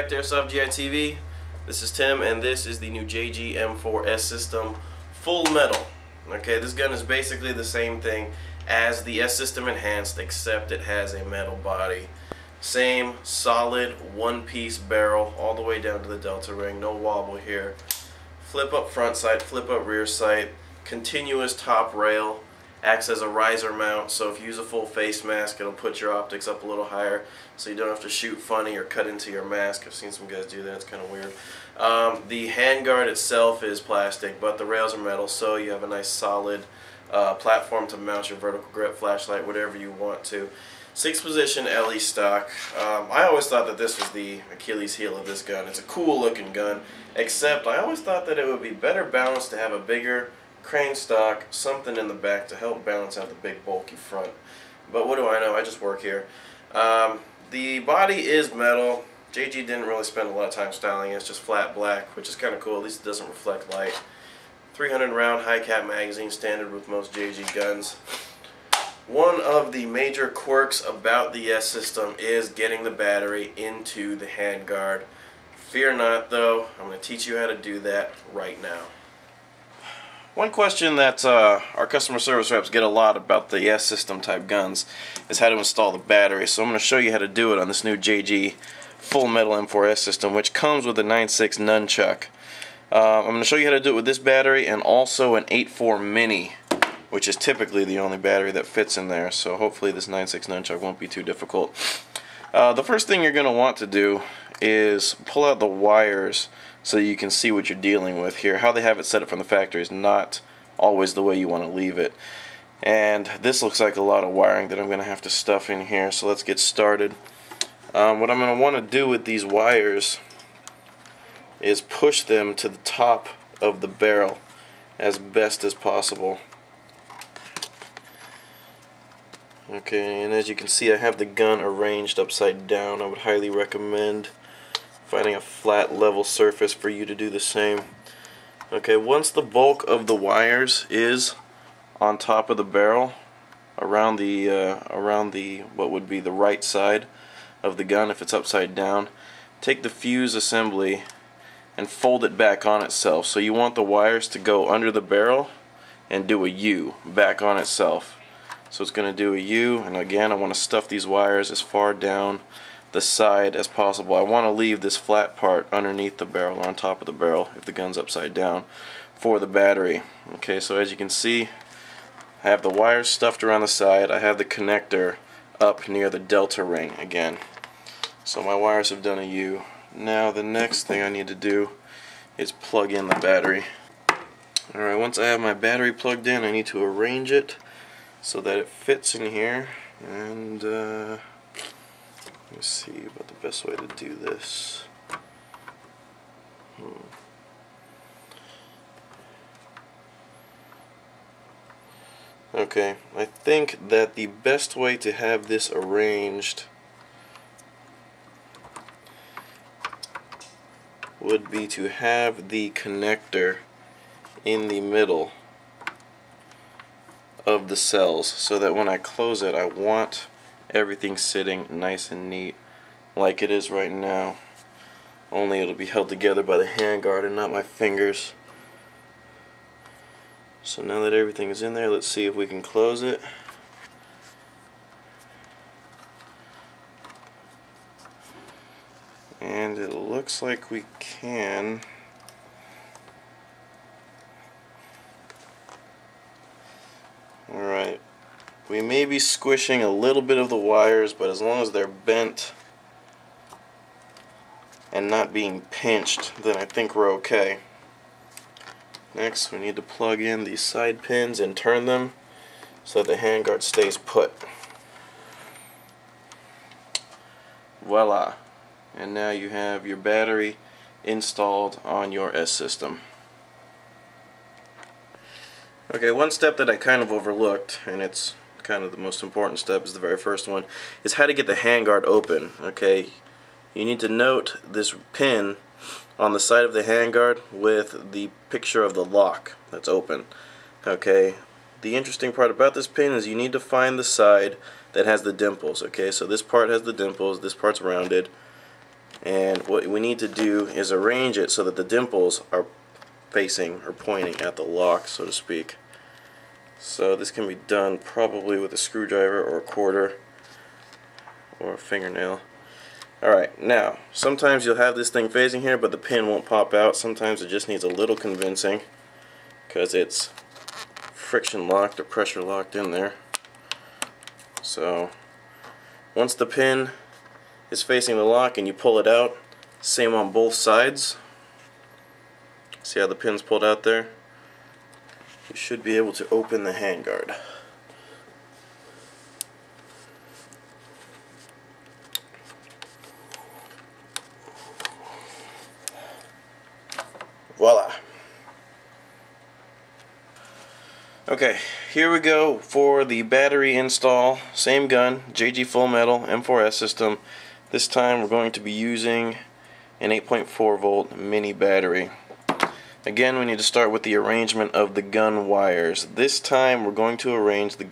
back to Airsoft GI TV. This is Tim, and this is the new JG M4S system, full metal. Okay, this gun is basically the same thing as the S system enhanced, except it has a metal body. Same solid one-piece barrel all the way down to the delta ring, no wobble here. Flip up front sight, flip up rear sight, continuous top rail. Acts as a riser mount, so if you use a full face mask, it'll put your optics up a little higher so you don't have to shoot funny or cut into your mask. I've seen some guys do that, it's kind of weird. The handguard itself is plastic, but the rails are metal, so you have a nice solid platform to mount your vertical grip, flashlight, whatever you want to. 6-position LE stock. I always thought that this was the Achilles heel of this gun. It's a cool looking gun, except I always thought that it would be better balanced to have a bigger crane stock, something in the back to help balance out the big bulky front. But what do I know? I just work here. The body is metal. JG didn't really spend a lot of time styling it. It's just flat black, which is kind of cool. At least it doesn't reflect light. 300 round high cap magazine, standard with most JG guns. One of the major quirks about the S system is getting the battery into the handguard. Fear not though, I'm going to teach you how to do that right now. One question that our customer service reps get a lot about the S system type guns is how to install the battery. So I'm going to show you how to do it on this new JG full metal M4S system, which comes with a 9.6 nunchuck. I'm going to show you how to do it with this battery and also an 8.4 mini, which is typically the only battery that fits in there. So hopefully this 9.6 nunchuck won't be too difficult. The first thing you're going to want to do is pull out the wires so you can see what you're dealing with here. How they have it set up from the factory is not always the way you want to leave it. And this looks like a lot of wiring that I'm going to have to stuff in here, so let's get started. What I'm going to want to do with these wires is push them to the top of the barrel as best as possible. Okay, and as you can see, I have the gun arranged upside down. I would highly recommend finding a flat level surface for you to do the same. Okay, once the bulk of the wires is on top of the barrel, around the what would be the right side of the gun if it's upside down, take the fuse assembly and fold it back on itself. So you want the wires to go under the barrel and do a U back on itself. So it's going to do a U, and again I want to stuff these wires as far down the side as possible. I want to leave this flat part underneath the barrel, on top of the barrel if the gun's upside down, for the battery. Okay, so as you can see, I have the wires stuffed around the side. I have the connector up near the delta ring again. So my wires have done a U. Now the next thing I need to do is plug in the battery. Alright, once I have my battery plugged in, I need to arrange it so that it fits in here, and let's see about the best way to do this. Okay, I think that the best way to have this arranged would be to have the connector in the middle of the cells, so that when I close it, I want everything sitting nice and neat like it is right now, only it'll be held together by the handguard and not my fingers. So now that everything is in there, let's see if we can close it. And it looks like we can. Alright, we may be squishing a little bit of the wires, but as long as they're bent and not being pinched, then I think we're okay. Next, we need to plug in these side pins and turn them so that the handguard stays put. Voila! And now you have your battery installed on your S system. Okay, one step that I kind of overlooked, and it's kind of the most important step, is the very first one, is how to get the handguard open. Okay, you need to note this pin on the side of the handguard with the picture of the lock that's open. Okay, the interesting part about this pin is you need to find the side that has the dimples. Okay, so this part has the dimples, this part's rounded, And what we need to do is arrange it so that the dimples are facing or pointing at the lock, so to speak. So this can be done probably with a screwdriver or a quarter or a fingernail. Alright, now sometimes you'll have this thing facing here but the pin won't pop out. Sometimes it just needs a little convincing because it's friction locked or pressure locked in there. So once the pin is facing the lock and you pull it out, same on both sides. See how the pin's pulled out there? You should be able to open the handguard. Voila. Okay, here we go for the battery install. Same gun, JG Full Metal M4S system. This time we're going to be using an 8.4 volt mini battery. Again, we need to start with the arrangement of the gun wires. This time we're going to arrange the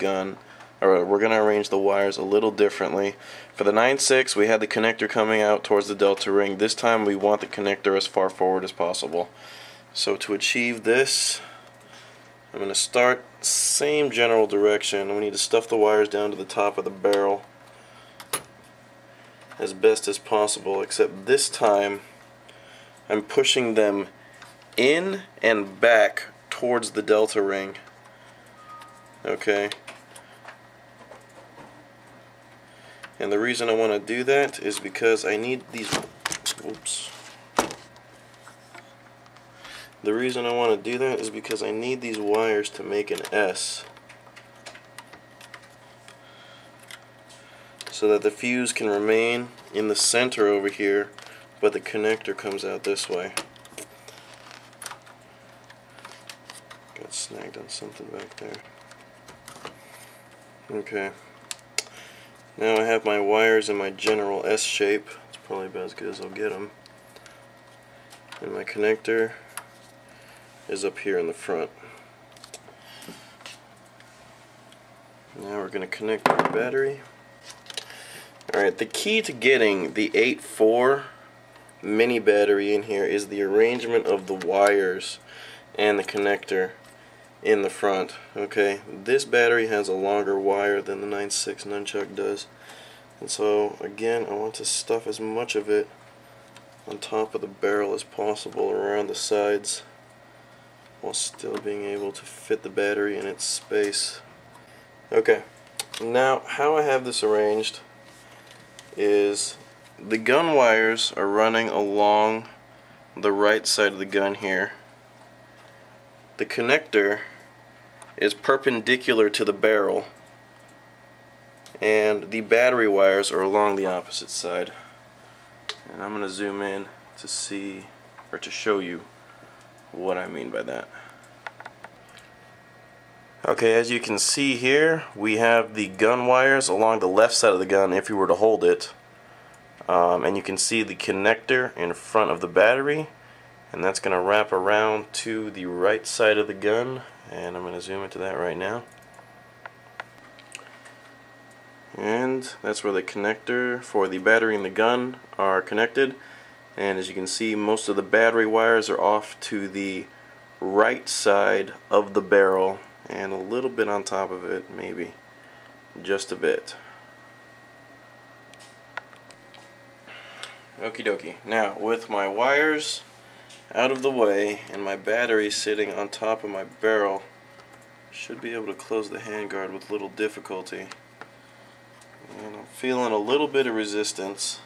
wires a little differently. For the 9.6 we had the connector coming out towards the delta ring. This time we want the connector as far forward as possible. So to achieve this, I'm going to start same general direction. We need to stuff the wires down to the top of the barrel as best as possible, except this time I'm pushing them in and back towards the delta ring. Okay. And the reason I want to do that is because I need these. Oops. The reason I want to do that is because I need these wires to make an S, so that the fuse can remain in the center over here, but the connector comes out this way. Got snagged on something back there. Okay. Now I have my wires in my general S shape. It's probably about as good as I'll get them. And my connector is up here in the front. Now we're going to connect the battery. Alright, the key to getting the 8.4 mini battery in here is the arrangement of the wires and the connector in the front. Okay, this battery has a longer wire than the 9.6 nunchuck does, and so again I want to stuff as much of it on top of the barrel as possible around the sides while still being able to fit the battery in its space. Okay, now how I have this arranged is the gun wires are running along the right side of the gun here. The connector is perpendicular to the barrel, and the battery wires are along the opposite side. And I'm going to zoom in to see, or to show you what I mean by that. Okay, as you can see here, we have the gun wires along the left side of the gun if you were to hold it, and you can see the connector in front of the battery, and that's going to wrap around to the right side of the gun, and I'm going to zoom into that right now. And that's where the connector for the battery and the gun are connected, and as you can see, most of the battery wires are off to the right side of the barrel and a little bit on top of it, maybe just a bit. Okie dokie. Now with my wires out of the way and my battery sitting on top of my barrel, should be able to close the handguard with little difficulty. And I'm feeling a little bit of resistance,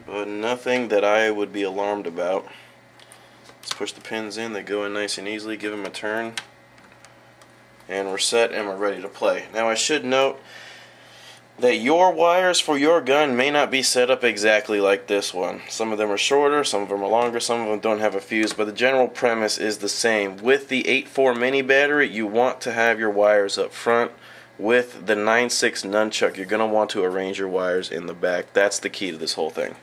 but nothing that I would be alarmed about. Let's push the pins in. They go in nice and easily. Give them a turn, and we're set and we're ready to play. Now I should note that your wires for your gun may not be set up exactly like this one. Some of them are shorter, some of them are longer, some of them don't have a fuse, but the general premise is the same. With the 8.4 mini battery, you want to have your wires up front. With the 9.6 nunchuck, you're going to want to arrange your wires in the back. That's the key to this whole thing.